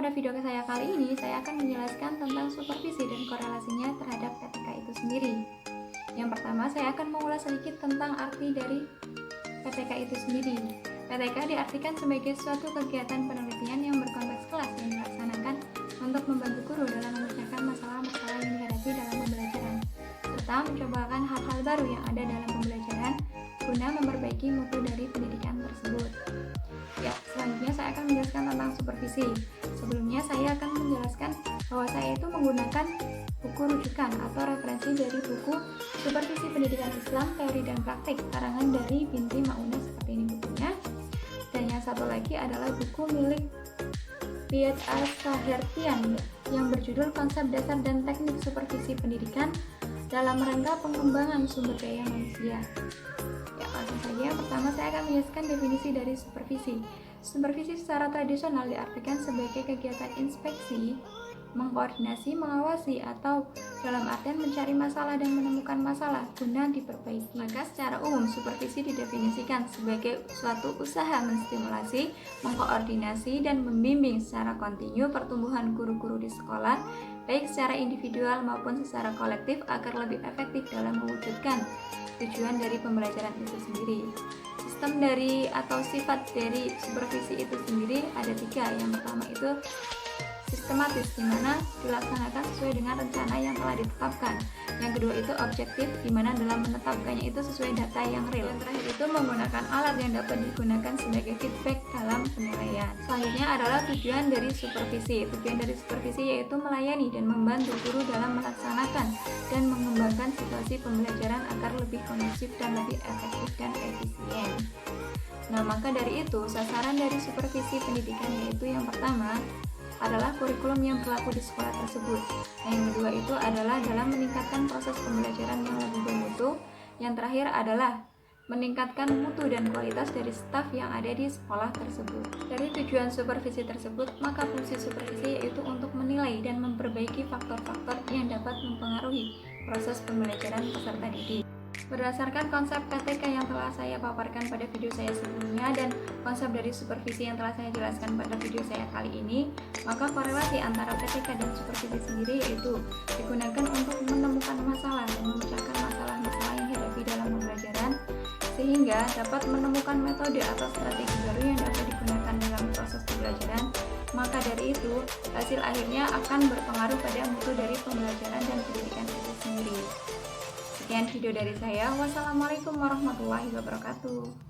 pada video saya kali ini, saya akan menjelaskan tentang supervisi dan korelasinya terhadap PTK itu sendiri. Yang pertama, saya akan mengulas sedikit tentang arti dari PTK itu sendiri. PTK diartikan sebagai suatu kegiatan penelitian yang berkonteks kelas yang dilaksanakan untuk membantu guru dalam memecahkan masalah-masalah yang dihadapi dalam pembelajaran, serta mencobakan hal-hal baru yang ada dalam pembelajaran guna memperbaiki mutu dari pendidikan tersebut. Ya, selanjutnya saya akan menjelaskan tentang supervisi. Sebelumnya saya akan menjelaskan bahwa saya itu menggunakan buku rujukan atau referensi dari buku Supervisi Pendidikan Islam, Teori dan Praktik karangan dari Binti Maunah, seperti ini bukunya. Dan yang satu lagi adalah buku milik Piet Al-Sahertian yang berjudul Konsep Dasar dan Teknik Supervisi Pendidikan dalam Rangka Pengembangan Sumber Daya Manusia. Ya, langsung saja. Yang pertama saya akan menjelaskan definisi dari supervisi. Supervisi secara tradisional diartikan sebagai kegiatan inspeksi, mengkoordinasi, mengawasi, atau dalam artian mencari masalah dan menemukan masalah guna diperbaiki. Maka secara umum supervisi didefinisikan sebagai suatu usaha menstimulasi, mengkoordinasi, dan membimbing secara kontinu pertumbuhan guru-guru di sekolah, baik secara individual maupun secara kolektif agar lebih efektif dalam mewujudkan tujuan dari pembelajaran itu sendiri. Sistem dari atau sifat dari supervisi itu sendiri ada 3. Yang pertama itu sistematis, di mana dilaksanakan sesuai dengan rencana yang telah ditetapkan. Yang kedua itu objektif, di mana dalam menetapkannya itu sesuai data yang real. Yang terakhir itu menggunakan alat yang dapat digunakan sebagai feedback dalam penilaian. Selanjutnya adalah tujuan dari supervisi. Tujuan dari supervisi yaitu melayani dan membantu guru dalam melaksanakan dan mengembangkan situasi pembelajaran agar lebih kondusif dan lebih efektif dan efisien. Nah, maka dari itu sasaran dari supervisi pendidikan yaitu yang pertama adalah kurikulum yang berlaku di sekolah tersebut. Nah, yang kedua itu adalah dalam meningkatkan proses pembelajaran yang lebih bermutu. Yang terakhir adalah meningkatkan mutu dan kualitas dari staf yang ada di sekolah tersebut. Dari tujuan supervisi tersebut, maka fungsi supervisi yaitu untuk menilai dan memperbaiki faktor-faktor yang dapat mempengaruhi proses pembelajaran peserta didik. Berdasarkan konsep PTK yang telah saya paparkan pada video saya sebelumnya dan konsep dari supervisi yang telah saya jelaskan pada video saya kali ini, maka korelasi antara PTK dan supervisi sendiri yaitu digunakan untuk menemukan masalah dan memecahkan masalah-masalah yang dihadapi dalam pembelajaran, sehingga dapat menemukan metode atau strategi baru yang dapat digunakan dalam proses pembelajaran. Maka dari itu, hasil akhirnya akan berpengaruh pada mutu dari pembelajaran dan pendidikan itu sendiri. Sekian video dari saya. Wassalamualaikum warahmatullahi wabarakatuh.